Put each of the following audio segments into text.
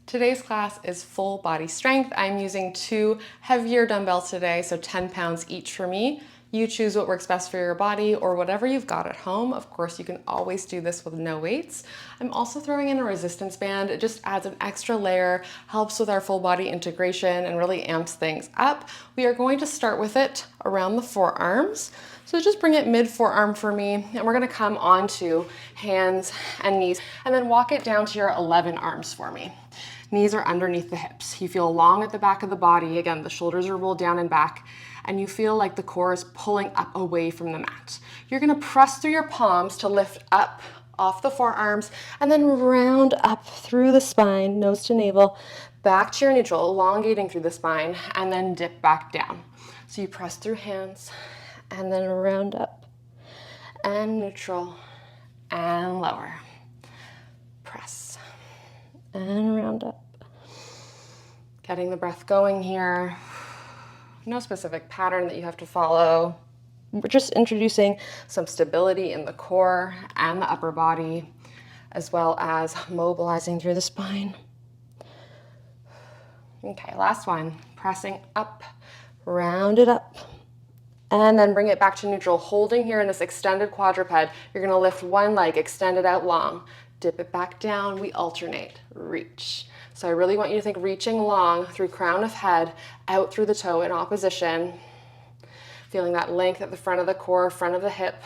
Today's class is full body strength. I'm using 2 heavier dumbbells today, so 10 pounds each for me. You choose what works best for your body or whatever you've got at home. Of course, you can always do this with no weights. I'm also throwing in a resistance band. It just adds an extra layer, helps with our full body integration, and really amps things up. We are going to start with it around the forearms. So just bring it mid forearm for me, and we're gonna come onto hands and knees, and then walk it down to your 11 arms for me. Knees are underneath the hips. You feel long at the back of the body. Again, the shoulders are rolled down and back, and you feel like the core is pulling up away from the mat. You're gonna press through your palms to lift up off the forearms, and then round up through the spine, nose to navel, back to your neutral, elongating through the spine, and then dip back down. So you press through hands, and then round up, and neutral, and lower. Press, and round up. Getting the breath going here. No specific pattern that you have to follow. We're just introducing some stability in the core and the upper body, as well as mobilizing through the spine. Okay, last one. Pressing up, round it up, and then bring it back to neutral. Holding here in this extended quadruped, you're gonna lift one leg, extend it out long, dip it back down, we alternate, reach. So I really want you to think reaching long through crown of head, out through the toe in opposition, feeling that length at the front of the core, front of the hip,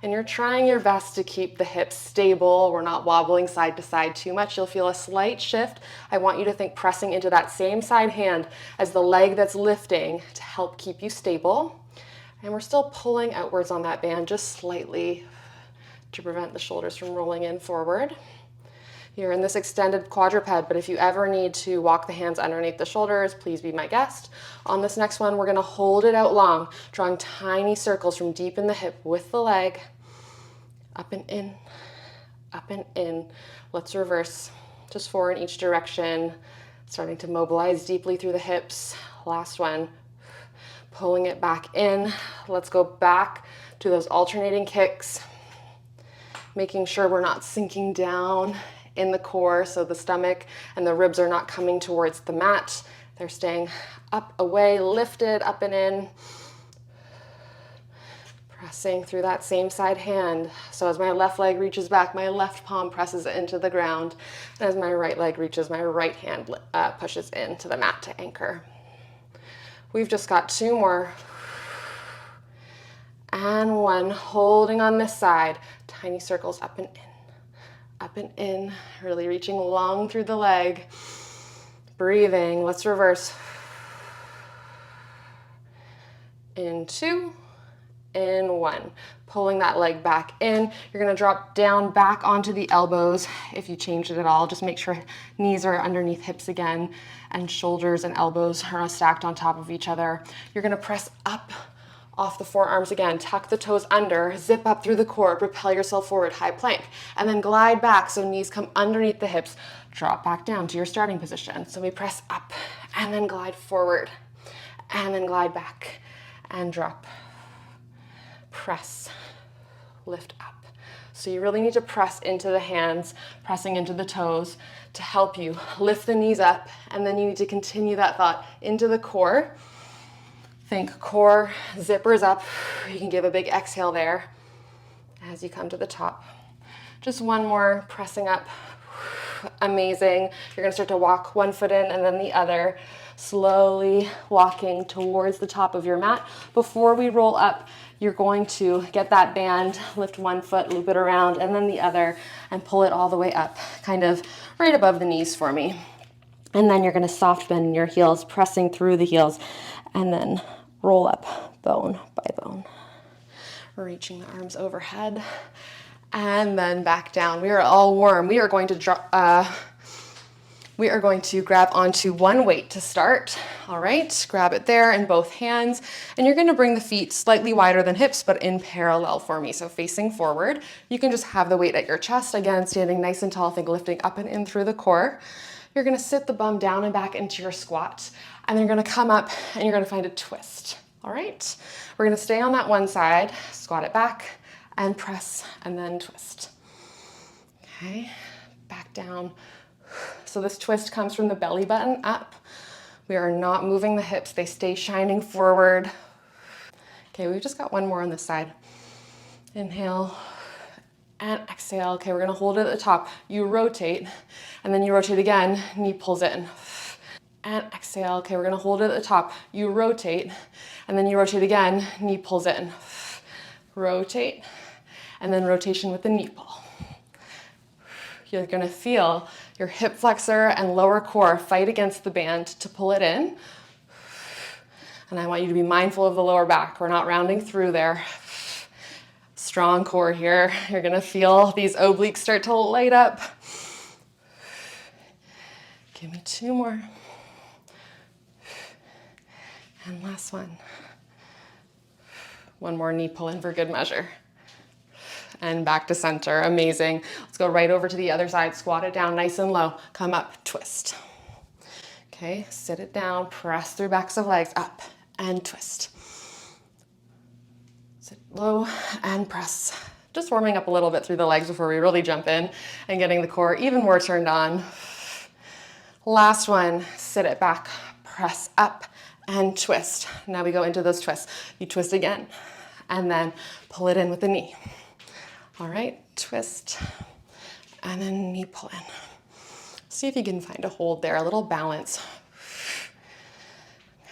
and you're trying your best to keep the hips stable. We're not wobbling side to side too much. You'll feel a slight shift. I want you to think pressing into that same side hand as the leg that's lifting to help keep you stable. And we're still pulling outwards on that band just slightly to prevent the shoulders from rolling in forward. You're in this extended quadruped, but if you ever need to walk the hands underneath the shoulders, please be my guest. On this next one, we're gonna hold it out long, drawing tiny circles from deep in the hip with the leg. Up and in, up and in. Let's reverse, just 4 in each direction, starting to mobilize deeply through the hips. Last one, pulling it back in. Let's go back to those alternating kicks, making sure we're not sinking down in the core, so the stomach and the ribs are not coming towards the mat. They're staying up, away, lifted, up and in. Pressing through that same side hand. So as my left leg reaches back, my left palm presses into the ground. And as my right leg reaches, my right hand pushes into the mat to anchor. We've just got 2 more. And 1, holding on this side. Tiny circles up and in. Up and in, really reaching long through the leg. Breathing, let's reverse. In 2, in 1. Pulling that leg back in. You're gonna drop down back onto the elbows. If you change it at all, just make sure knees are underneath hips again, and shoulders and elbows are stacked on top of each other. You're gonna press up off the forearms again, tuck the toes under, zip up through the core, propel yourself forward, high plank, and then glide back so knees come underneath the hips, drop back down to your starting position. So we press up and then glide forward and then glide back and drop, press, lift up. So you really need to press into the hands, pressing into the toes to help you lift the knees up, and then you need to continue that thought into the core. Think core, zippers up. You can give a big exhale there as you come to the top. Just 1 more, pressing up. Amazing. You're gonna start to walk 1 foot in and then the other, slowly walking towards the top of your mat. Before we roll up, you're going to get that band, lift 1 foot, loop it around, and then the other, and pull it all the way up, kind of right above the knees for me. And then you're gonna soft bend your heels, pressing through the heels, and then roll up bone by bone. Reaching the arms overhead and then back down. We are all warm. We are going to grab onto 1 weight to start. All right, grab it there in both hands, and you're gonna bring the feet slightly wider than hips, but in parallel for me, so facing forward. You can just have the weight at your chest, again, standing nice and tall, think lifting up and in through the core. You're gonna sit the bum down and back into your squat, and then you're gonna come up and you're gonna find a twist. All right, we're gonna stay on that one side, squat it back and press and then twist. Okay, back down, So this twist comes from the belly button up. We are not moving the hips. They stay shining forward. Okay, we've just got one more on this side. Inhale and exhale. Okay, we're gonna hold it at the top. You rotate, and then you rotate again, knee pulls in. And exhale. Okay, we're gonna hold it at the top. You rotate, and then you rotate again, knee pulls in. Rotate, and then rotation with the knee pull. You're gonna feel your hip flexor and lower core fight against the band to pull it in. And I want you to be mindful of the lower back. We're not rounding through there. Strong core here. You're gonna feel these obliques start to light up. Give me 2 more. And last one. One more knee pull in for good measure. And back to center, amazing. Let's go right over to the other side, squat it down nice and low. Come up, twist. Okay, sit it down, press through backs of legs, up and twist. Sit low and press. Just warming up a little bit through the legs before we really jump in and getting the core even more turned on. Last one, sit it back, press up and twist. Now we go into those twists. You twist again and then pull it in with the knee. All right, twist and then knee pull in. See if you can find a hold there, a little balance.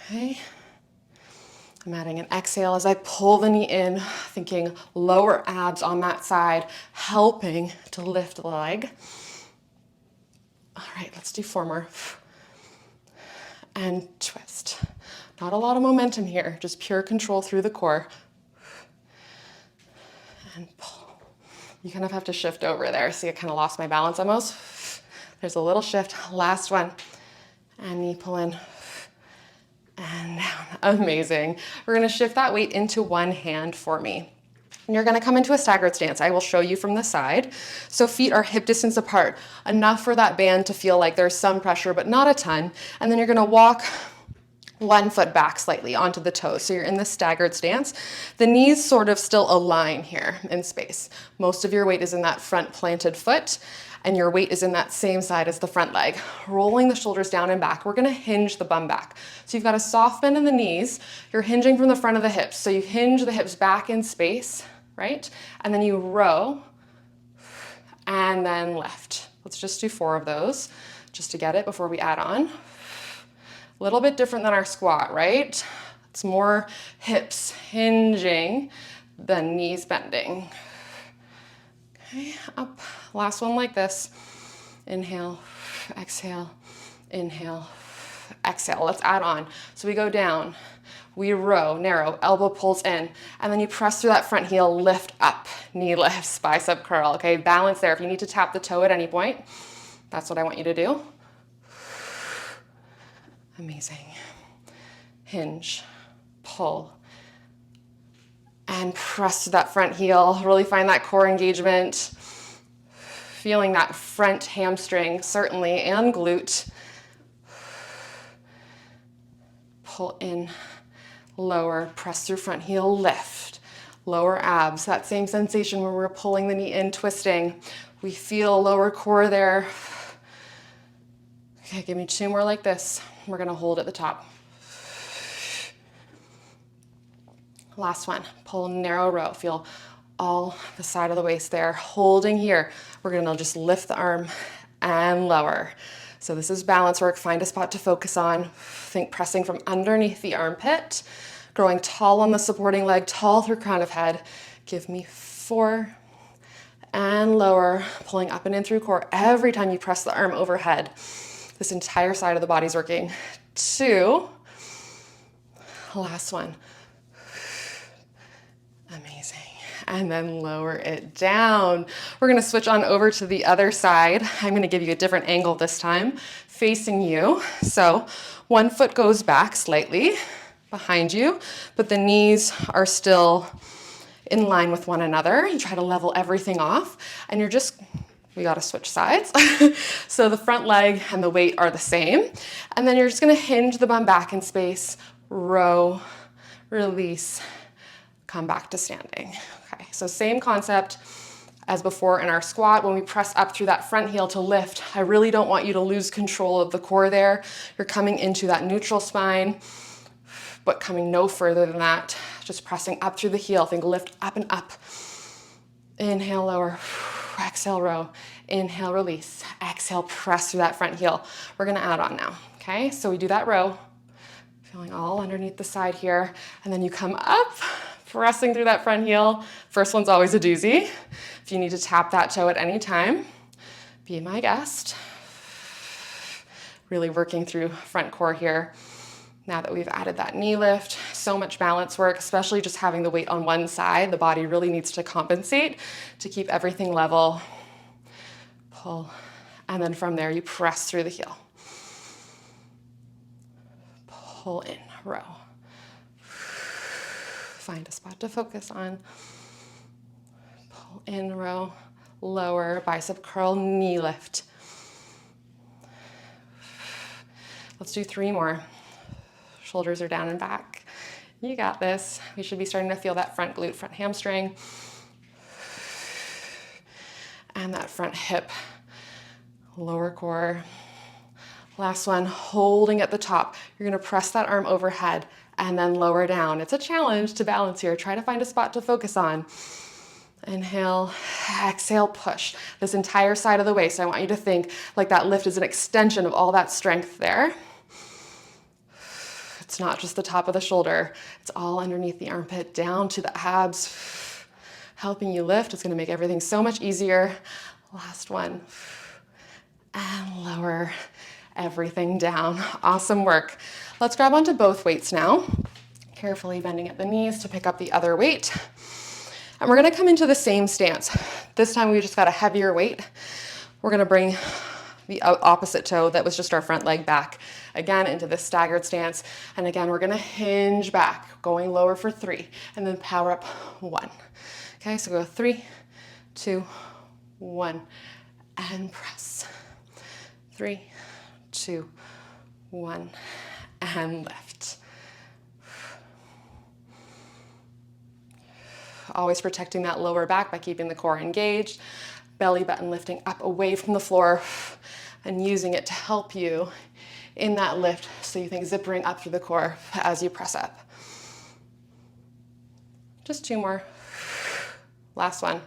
Okay. I'm adding an exhale as I pull the knee in, thinking lower abs on that side, helping to lift the leg. All right, let's do 4 more. And twist. Not a lot of momentum here, just pure control through the core. And pull. You kind of have to shift over there. See, I kind of lost my balance almost. There's a little shift. Last one. And knee pull in. And down. Amazing. We're gonna shift that weight into one hand for me. And you're gonna come into a staggered stance. I will show you from the side. So feet are hip distance apart, enough for that band to feel like there's some pressure, but not a ton. And then you're gonna walk 1 foot back slightly onto the toes. So you're in the staggered stance. The knees sort of still align here in space. Most of your weight is in that front planted foot, and your weight is in that same side as the front leg. Rolling the shoulders down and back. We're gonna hinge the bum back. So you've got a soft bend in the knees. You're hinging from the front of the hips. So you hinge the hips back in space, right? And then you row and then lift. Let's just do 4 of those just to get it before we add on. A little bit different than our squat, right? It's more hips hinging than knees bending. Okay, up. Last one like this. Inhale, exhale, inhale, exhale. Let's add on. So we go down, we row, narrow, elbow pulls in, and then you press through that front heel, lift up, knee lifts, bicep curl. Okay, balance there. If you need to tap the toe at any point, that's what I want you to do. Amazing. Hinge, pull, and press to that front heel. Really find that core engagement. Feeling that front hamstring, certainly, and glute. Pull in, lower, press through front heel, lift. Lower abs, that same sensation when we're pulling the knee in, twisting. We feel lower core there. Okay, give me 2 more like this. We're gonna hold at the top. Last one, pull, narrow row. Feel all the side of the waist there. Holding here. We're gonna just lift the arm and lower. So this is balance work. Find a spot to focus on. Think pressing from underneath the armpit. Growing tall on the supporting leg, tall through crown of head. Give me 4 and lower. Pulling up and in through core every time you press the arm overhead. This entire side of the body's working. 2. Last one. Amazing. And then lower it down. We're gonna switch on over to the other side. I'm gonna give you a different angle this time, facing you. So 1 foot goes back slightly behind you, but the knees are still in line with one another. You try to level everything off, and you're just, we gotta switch sides. So the front leg and the weight are the same. And then you're just gonna hinge the bum back in space, row, release, come back to standing. Okay, so same concept As before in our squat, when we press up through that front heel to lift, I really don't want you to lose control of the core there. You're coming into that neutral spine, but coming no further than that. Just pressing up through the heel. Think lift up and up. Inhale, lower. Exhale, row. Inhale, release. Exhale, press through that front heel. We're gonna add on now, okay? So we do that row, feeling all underneath the side here, and then you come up, pressing through that front heel. First one's always a doozy. If you need to tap that toe at any time, be my guest. Really working through front core here. Now that we've added that knee lift, so much balance work, especially just having the weight on one side. The body really needs to compensate to keep everything level. Pull, and then from there you press through the heel. Pull in, row. Find a spot to focus on. Pull in, row, lower, bicep curl, knee lift. Let's do 3 more. Shoulders are down and back. You got this. We should be starting to feel that front glute, front hamstring, and that front hip, lower core. Last one, holding at the top. You're gonna press that arm overhead and then lower down. It's a challenge to balance here. Try to find a spot to focus on. Inhale, exhale, push. This entire side of the waist, I want you to think like that lift is an extension of all that strength there. It's not just the top of the shoulder. It's all underneath the armpit, down to the abs. Helping you lift. It's gonna make everything so much easier. Last one. And lower everything down. Awesome work. Let's grab onto both weights now. Carefully bending at the knees to pick up the other weight. And we're gonna come into the same stance. This time we just got a heavier weight. We're gonna bring the opposite toe that was just our front leg back again into this staggered stance. And again, we're gonna hinge back, going lower for 3, and then power up 1. Okay, so go 3, 2, 1, and press. 3, 2, 1, and lift. Always protecting that lower back by keeping the core engaged. Belly button lifting up away from the floor and using it to help you in that lift. So you think zippering up through the core as you press up. Just 2 more. Last one.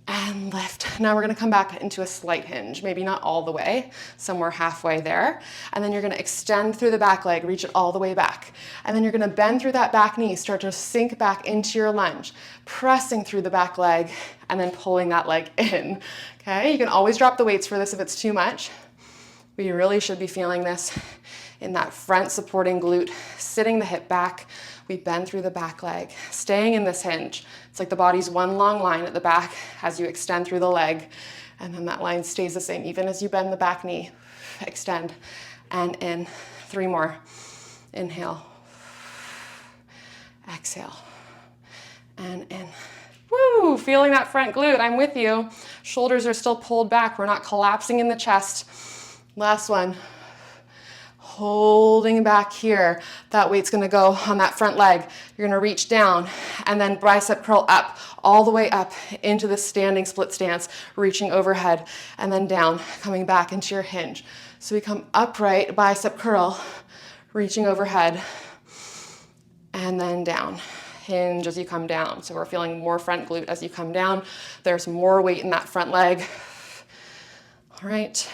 And lift. Now we're gonna come back into a slight hinge, maybe not all the way, somewhere halfway there. And then you're gonna extend through the back leg, reach it all the way back. And then you're gonna bend through that back knee, start to sink back into your lunge, pressing through the back leg and then pulling that leg in. Okay, you can always drop the weights for this if it's too much. But you really should be feeling this in that front supporting glute, sitting the hip back. We bend through the back leg, staying in this hinge. It's like the body's one long line at the back as you extend through the leg. And then that line stays the same even as you bend the back knee. Extend and in. 3 more. Inhale. Exhale. And in. Woo! Feeling that front glute. I'm with you. Shoulders are still pulled back. We're not collapsing in the chest. Last one. Holding back here. That weight's gonna go on that front leg. You're gonna reach down and then bicep curl up, all the way up into the standing split stance, reaching overhead and then down, coming back into your hinge. So we come upright, bicep curl, reaching overhead and then down. Hinge as you come down. So we're feeling more front glute as you come down. There's more weight in that front leg. All right,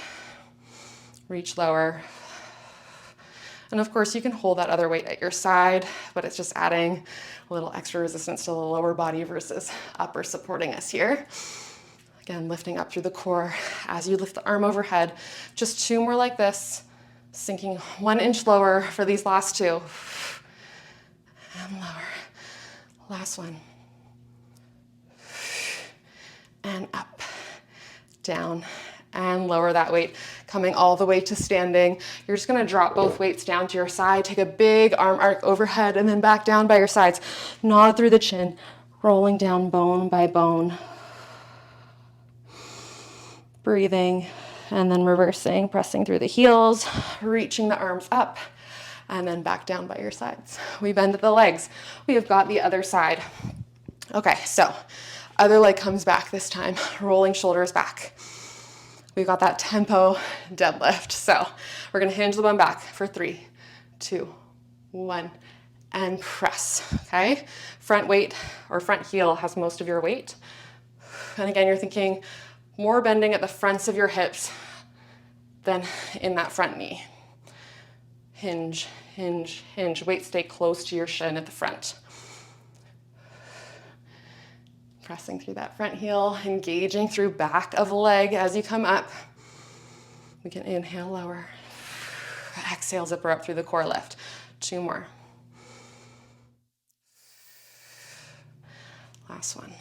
reach lower. And of course you can hold that other weight at your side, but it's just adding a little extra resistance to the lower body versus upper supporting us here. Again, lifting up through the core as you lift the arm overhead. Just 2 more like this, sinking 1 inch lower for these last 2. And lower. Last one. And up, down, and lower that weight, coming all the way to standing. You're just gonna drop both weights down to your side, take a big arm arc overhead, and then back down by your sides. Nod through the chin, rolling down bone by bone. Breathing, and then reversing, pressing through the heels, reaching the arms up, and then back down by your sides. We bend the legs. We have got the other side. Okay, so other leg comes back this time, rolling shoulders back. We've got that tempo deadlift. So we're gonna hinge the bum back for 3, 2, 1, and press, okay? Front weight or front heel has most of your weight. And again, you're thinking more bending at the fronts of your hips than in that front knee. Hinge, hinge, hinge. Weight stay close to your shin at the front. Pressing through that front heel, engaging through back of leg as you come up. We can inhale, lower. Exhale, zipper up through the core lift. 2 more. Last one.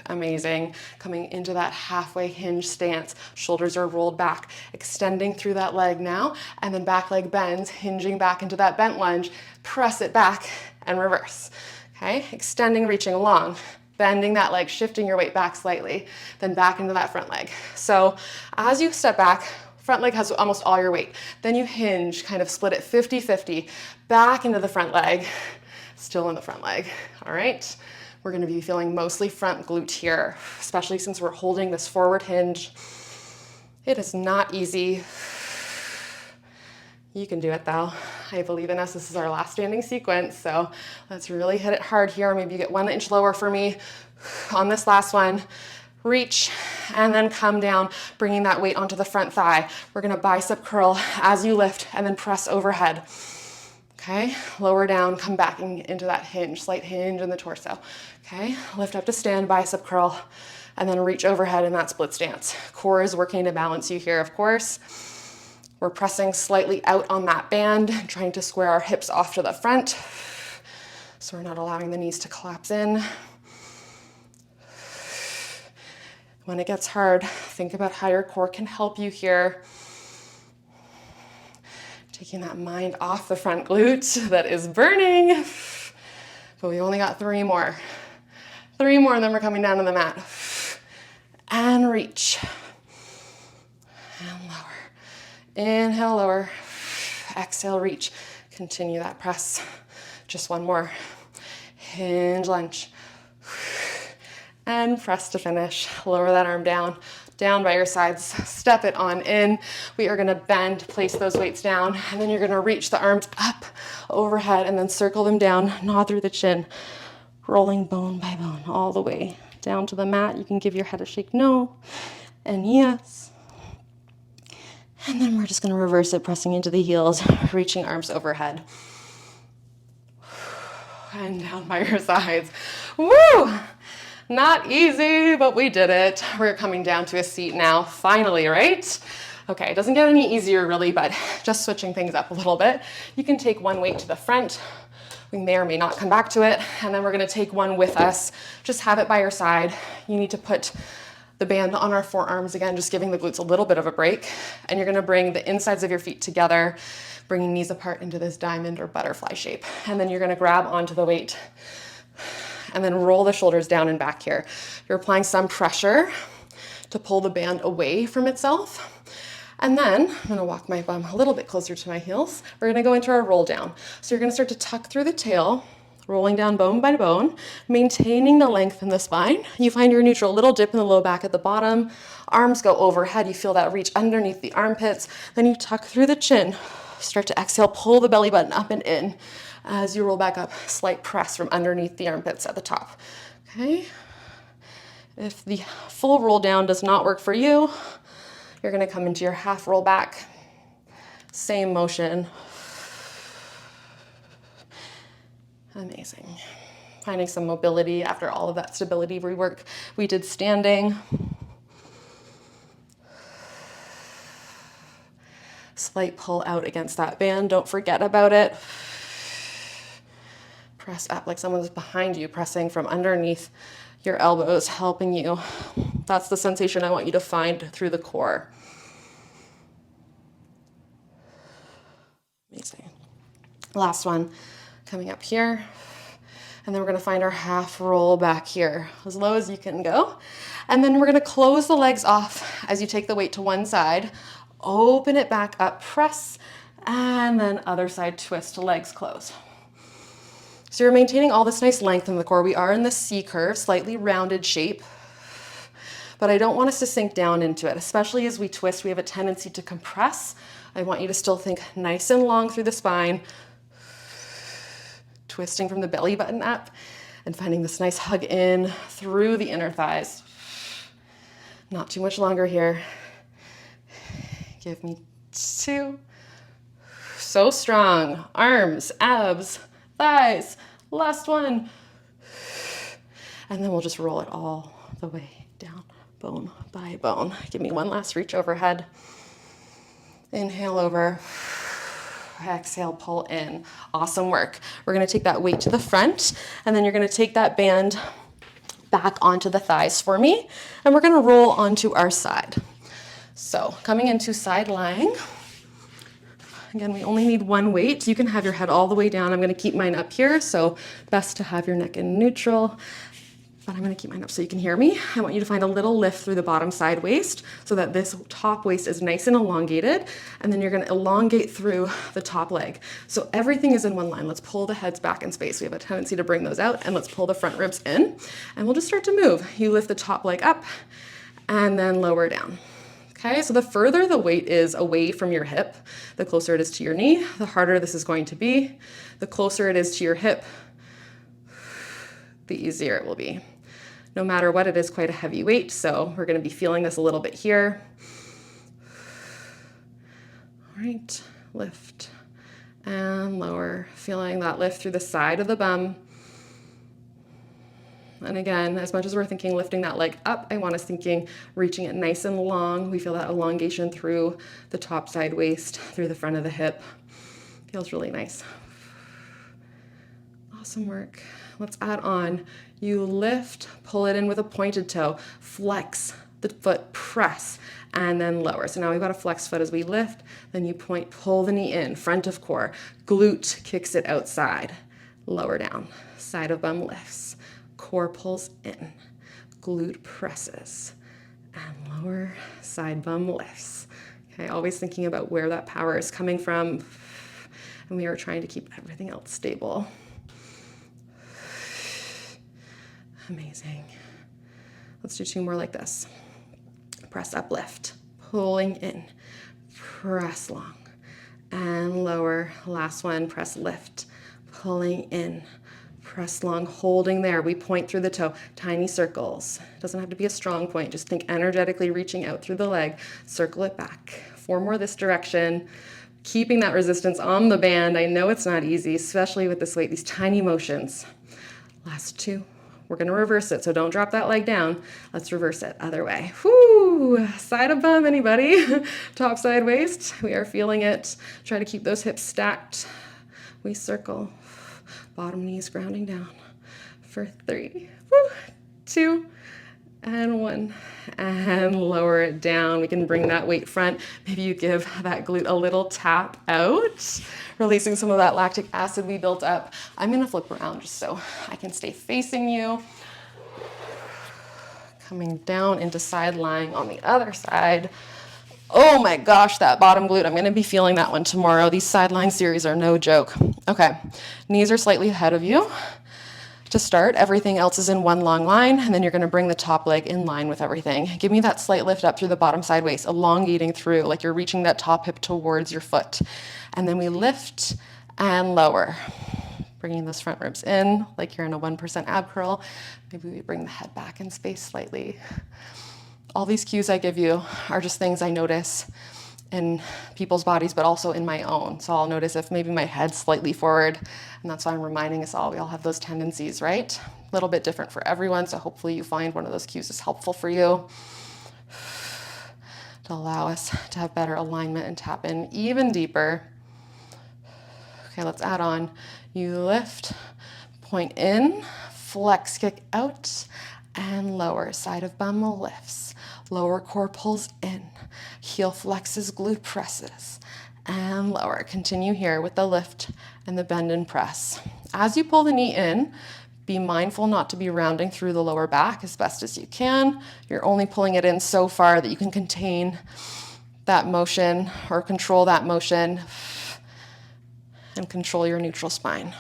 Amazing. Coming into that halfway hinge stance. Shoulders are rolled back, extending through that leg now, and then back leg bends, hinging back into that bent lunge. Press it back and reverse. Okay, extending, reaching long, bending that leg, shifting your weight back slightly, then back into that front leg. So as you step back, front leg has almost all your weight. Then you hinge, kind of split it 50-50, back into the front leg, still in the front leg. All right, we're gonna be feeling mostly front glute here, especially since we're holding this forward hinge. It is not easy. You can do it though. I believe in us. This is our last standing sequence, so let's really hit it hard here. Maybe you get 1 inch lower for me on this last one. Reach and then come down, bringing that weight onto the front thigh. We're gonna bicep curl as you lift and then press overhead. Okay, lower down, come back into that hinge, slight hinge in the torso. Okay, lift up to stand, bicep curl, and then reach overhead in that split stance. Core is working to balance you here, of course. We're pressing slightly out on that band, trying to square our hips off to the front, so we're not allowing the knees to collapse in. When it gets hard, think about how your core can help you here. Taking that mind off the front glute that is burning. But we only got 3 more. 3 more, and then we're coming down to the mat. And reach. And lower. Inhale, lower. Exhale, reach. Continue that press. Just 1 more. Hinge lunge. And press to finish. Lower that arm down. Down by your sides. Step it on in. We are gonna bend, place those weights down, and then you're gonna reach the arms up overhead and then circle them down, nod through the chin. Rolling bone by bone all the way down to the mat. You can give your head a shake no and yes. And then we're just gonna reverse it, pressing into the heels, reaching arms overhead. And down by your sides. Woo! Not easy, but we did it. We're coming down to a seat now, finally, right? Okay, it doesn't get any easier really, but just switching things up a little bit. You can take 1 weight to the front. We may or may not come back to it. And then we're gonna take 1 with us. Just have it by your side. You need to put the band on our forearms again, just giving the glutes a little bit of a break. And you're gonna bring the insides of your feet together, bringing knees apart into this diamond or butterfly shape. And then you're gonna grab onto the weight and then roll the shoulders down and back here. You're applying some pressure to pull the band away from itself. And then I'm gonna walk my bum a little bit closer to my heels. We're gonna go into our roll down. So you're gonna start to tuck through the tail, rolling down bone by bone, maintaining the length in the spine. You find your neutral, little dip in the low back at the bottom. Arms go overhead. You feel that reach underneath the armpits. Then you tuck through the chin. Start to exhale, pull the belly button up and in. As you roll back up, slight press from underneath the armpits at the top, okay? If the full roll down does not work for you, you're gonna come into your half roll back. Same motion. Amazing. Finding some mobility after all of that stability rework we did standing. Slight pull out against that band, don't forget about it. Press up like someone's behind you, pressing from underneath your elbows, helping you. That's the sensation I want you to find through the core. Amazing. Last one, coming up here. And then we're gonna find our half roll back here, as low as you can go. And then we're gonna close the legs off as you take the weight to one side, open it back up, press, and then other side twist, legs close. So you're maintaining all this nice length in the core. We are in the C curve, slightly rounded shape, but I don't want us to sink down into it, especially as we twist. We have a tendency to compress. I want you to still think nice and long through the spine, twisting from the belly button up and finding this nice hug in through the inner thighs. Not too much longer here. Give me 2. So strong. Arms, abs, thighs. Last one. And then we'll just roll it all the way down, bone by bone. Give me one last reach overhead. Inhale over. Exhale, pull in. Awesome work. We're gonna take that weight to the front, and then you're gonna take that band back onto the thighs for me, and we're gonna roll onto our side. So coming into side lying. Again, we only need one weight. You can have your head all the way down. I'm gonna keep mine up here, so best to have your neck in neutral. But I'm gonna keep mine up so you can hear me. I want you to find a little lift through the bottom side waist so that this top waist is nice and elongated, and then you're gonna elongate through the top leg. So everything is in one line. Let's pull the heads back in space. We have a tendency to bring those out, and let's pull the front ribs in, and we'll just start to move. You lift the top leg up, and then lower down. Okay, so the further the weight is away from your hip, the closer it is to your knee, the harder this is going to be. The closer it is to your hip, the easier it will be. No matter what, it is quite a heavy weight, so we're gonna be feeling this a little bit here. All right, lift and lower, feeling that lift through the side of the bum. And again, as much as we're thinking lifting that leg up, I want us thinking reaching it nice and long. We feel that elongation through the top side waist, through the front of the hip. Feels really nice. Awesome work. Let's add on. You lift, pull it in with a pointed toe, flex the foot, press, and then lower. So now we've got a flex foot as we lift, then you point, pull the knee in, front of core, glute kicks it outside, lower down, side of bum lifts, core pulls in, glute presses, and lower, side bum lifts. Okay, always thinking about where that power is coming from, and we are trying to keep everything else stable. Amazing. Let's do 2 more like this. Press up, lift, pulling in, press long, and lower. Last one, press lift, pulling in, press long, holding there. We point through the toe, tiny circles. It doesn't have to be a strong point. Just think energetically reaching out through the leg, circle it back. 4 more this direction. Keeping that resistance on the band. I know it's not easy, especially with this weight, these tiny motions. Last 2. We're gonna reverse it, so don't drop that leg down. Let's reverse it, other way. Whoo, side of bum, anybody? Top side waist, we are feeling it. Try to keep those hips stacked. We circle, bottom knees grounding down for 3, 2, and 1, and lower it down. We can bring that weight front. Maybe you give that glute a little tap out, releasing some of that lactic acid we built up. I'm gonna flip around just so I can stay facing you. Coming down into side lying on the other side. Oh my gosh, that bottom glute, I'm gonna be feeling that one tomorrow. These sideline series are no joke. Okay, knees are slightly ahead of you. To start, everything else is in one long line, and then you're gonna bring the top leg in line with everything. Give me that slight lift up through the bottom side waist, elongating through, like you're reaching that top hip towards your foot. And then we lift and lower. Bringing those front ribs in, like you're in a 1% ab curl. Maybe we bring the head back in space slightly. All these cues I give you are just things I notice in people's bodies, but also in my own. So I'll notice if maybe my head's slightly forward, and that's why I'm reminding us all, we all have those tendencies, right? A little bit different for everyone, so hopefully you find one of those cues is helpful for you to allow us to have better alignment and tap in even deeper. Okay, let's add on. You lift, point in, flex, kick out, and lower. Side of bum lifts. Lower core pulls in. Heel flexes, glute presses, and lower. Continue here with the lift and the bend and press. As you pull the knee in, be mindful not to be rounding through the lower back as best as you can. You're only pulling it in so far that you can contain that motion or control that motion and control your neutral spine.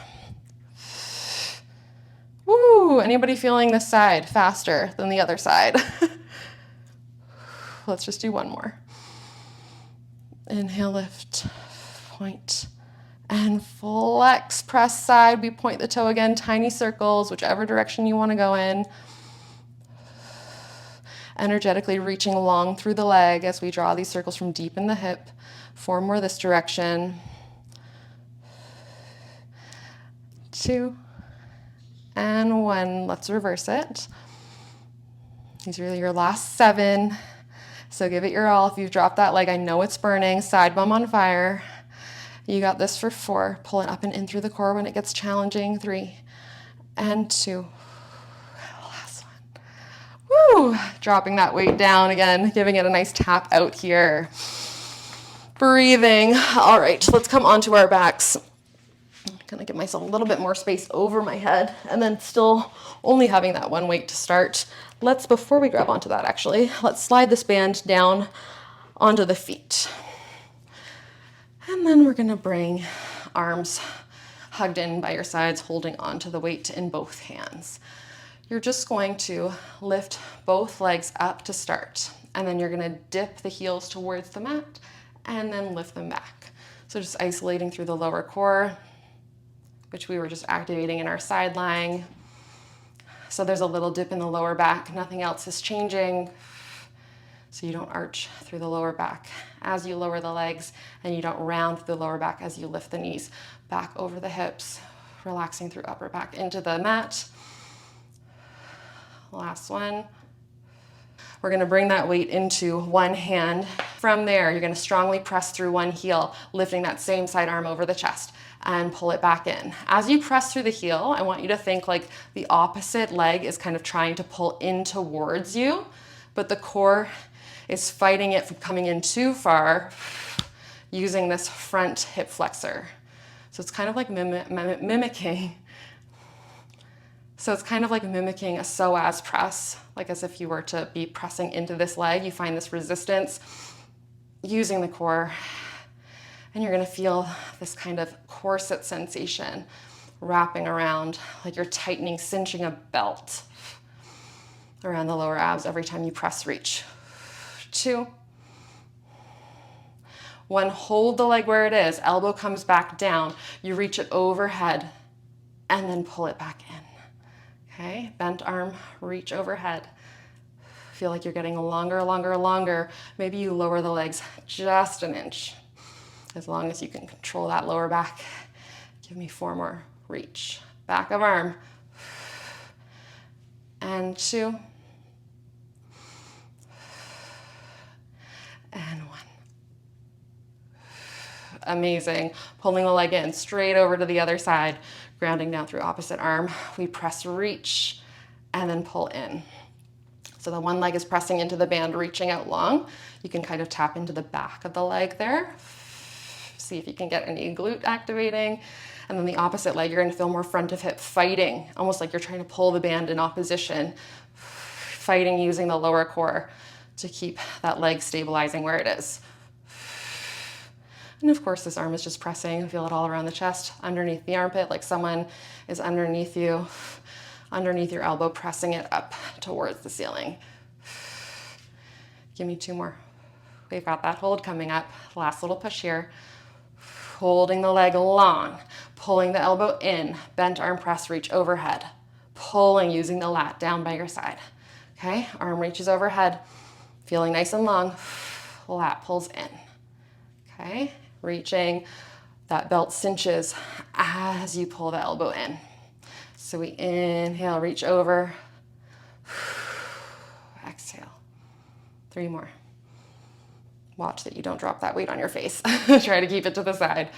Woo! Anybody feeling this side faster than the other side? Let's just do one more. Inhale, lift, point, and flex, press side. We point the toe again, tiny circles, whichever direction you want to go in. Energetically reaching long through the leg as we draw these circles from deep in the hip. 4 more this direction. 2 and 1. Let's reverse it. These are your last 7. So give it your all. If you've dropped that leg, I know it's burning. Side bum on fire. You got this for 4. Pull it up and in through the core when it gets challenging. 3 and 2. Last one. Woo! Dropping that weight down again, giving it a nice tap out here. Breathing. All right, let's come onto our backs. I'm gonna give myself a little bit more space over my head, and then still only having that one weight to start. Before we grab onto that actually, let's slide this band down onto the feet. And then we're gonna bring arms hugged in by your sides, holding onto the weight in both hands. You're just going to lift both legs up to start, and then you're gonna dip the heels towards the mat and then lift them back. So just isolating through the lower core, which we were just activating in our side lying. So there's a little dip in the lower back, nothing else is changing. So you don't arch through the lower back as you lower the legs, and you don't round through the lower back as you lift the knees back over the hips, relaxing through upper back into the mat. Last one. We're gonna bring that weight into one hand. From there, you're gonna strongly press through one heel, lifting that same side arm over the chest, and pull it back in. As you press through the heel, I want you to think like the opposite leg is kind of trying to pull in towards you, but the core is fighting it from coming in too far using this front hip flexor. So it's kind of like mimicking a psoas press, like as if you were to be pressing into this leg. You find this resistance using the core, and you're gonna feel this kind of corset sensation wrapping around, like you're tightening, cinching a belt around the lower abs every time you press reach. 2, 1, hold the leg where it is, elbow comes back down, you reach it overhead, and then pull it back in. Okay, bent arm, reach overhead. Feel like you're getting longer, longer, longer. Maybe you lower the legs just an inch. As long as you can control that lower back. Give me 4 more. Reach, back of arm. And 2. And 1. Amazing. Pulling the leg in, straight over to the other side. Grounding down through opposite arm. We press reach and then pull in. So the one leg is pressing into the band, reaching out long. You can kind of tap into the back of the leg there. See if you can get any glute activating. And then the opposite leg, you're gonna feel more front of hip fighting, almost like you're trying to pull the band in opposition, fighting using the lower core to keep that leg stabilizing where it is. And of course, this arm is just pressing. Feel it all around the chest, underneath the armpit, like someone is underneath you, underneath your elbow, pressing it up towards the ceiling. Give me 2 more. We've got that hold coming up. Last little push here. Holding the leg long, pulling the elbow in, bent arm press, reach overhead. Pulling, using the lat down by your side. Okay, arm reaches overhead, feeling nice and long. Lat pulls in. Okay, reaching, that belt cinches as you pull the elbow in. So we inhale, reach over. Exhale. 3 more. Watch that you don't drop that weight on your face. Try to keep it to the side.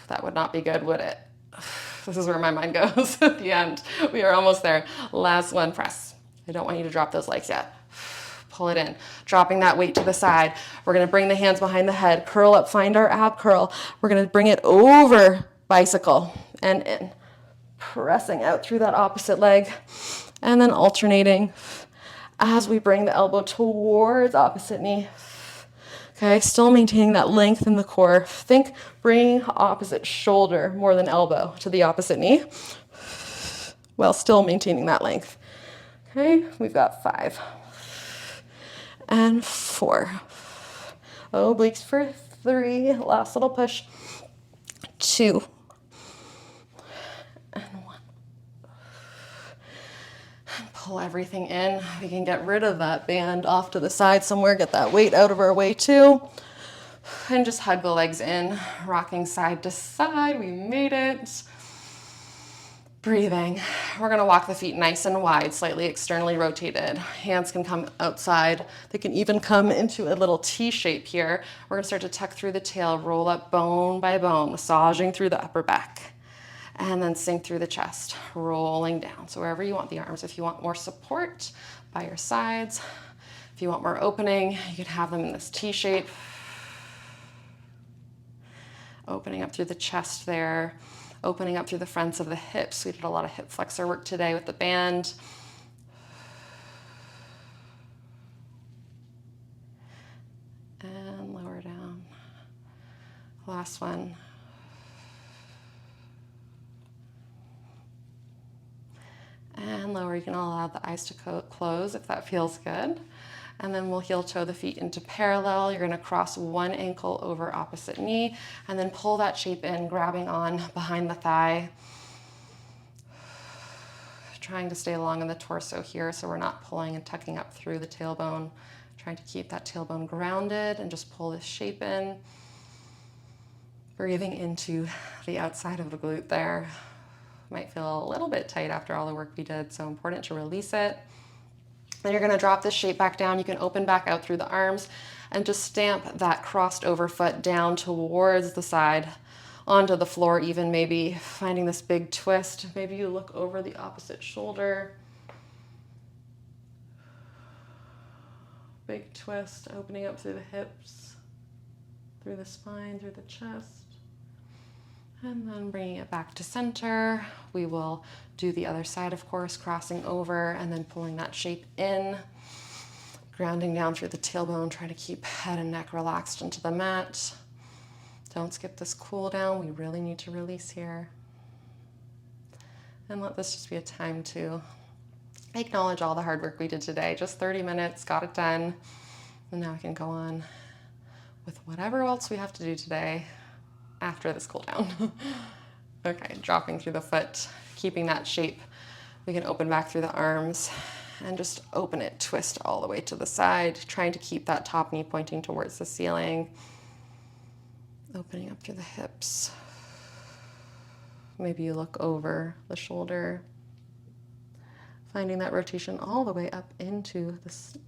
That would not be good, would it? This is where my mind goes at the end. We are almost there. Last one, press. I don't want you to drop those legs yet. Pull it in, dropping that weight to the side. We're gonna bring the hands behind the head, curl up, find our ab curl. We're gonna bring it over bicycle and in. Pressing out through that opposite leg and then alternating as we bring the elbow towards opposite knee. Okay, still maintaining that length in the core. Think bringing opposite shoulder more than elbow to the opposite knee. while still maintaining that length. Okay, we've got 5 and 4. Obliques for 3, last little push. 2 and 1. And pull everything in. We can get rid of that band off to the side somewhere, get that weight out of our way too. And just hug the legs in, rocking side to side. We made it. Breathing. We're gonna walk the feet nice and wide, slightly externally rotated. Hands can come outside. They can even come into a little T shape here. We're gonna start to tuck through the tail, roll up bone by bone, massaging through the upper back. And then sink through the chest, rolling down. So wherever you want the arms, if you want more support by your sides, if you want more opening, you can have them in this T shape. Opening up through the chest there. Opening up through the fronts of the hips. We did a lot of hip flexor work today with the band. And lower down. Last one. And lower. You can allow the eyes to close if that feels good. And then we'll heel toe the feet into parallel. You're gonna cross one ankle over opposite knee and then pull that shape in, grabbing on behind the thigh. Trying to stay long in the torso here so we're not pulling and tucking up through the tailbone. Trying to keep that tailbone grounded and just pull this shape in. Breathing into the outside of the glute there. Might feel a little bit tight after all the work we did, so important to release it. Then you're gonna drop this shape back down. You can open back out through the arms and just stamp that crossed over foot down towards the side, onto the floor even, maybe finding this big twist. Maybe you look over the opposite shoulder. Big twist, opening up through the hips, through the spine, through the chest. And then bringing it back to center. We will do the other side, of course, crossing over and then pulling that shape in, grounding down through the tailbone, trying to keep head and neck relaxed into the mat. Don't skip this cool down. We really need to release here. And let this just be a time to acknowledge all the hard work we did today. Just 30 minutes, got it done. And now we can go on with whatever else we have to do today after this cool down. Okay, dropping through the foot, keeping that shape. We can open back through the arms and just open it, twist all the way to the side, trying to keep that top knee pointing towards the ceiling. Opening up through the hips. Maybe you look over the shoulder. Finding that rotation all the way up into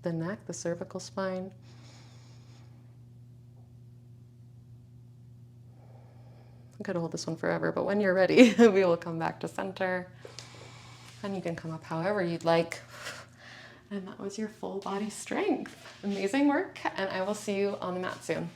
the neck, the cervical spine. I could hold this one forever, but when you're ready, we will come back to center. And you can come up however you'd like. And that was your full body strength. Amazing work, and I will see you on the mat soon.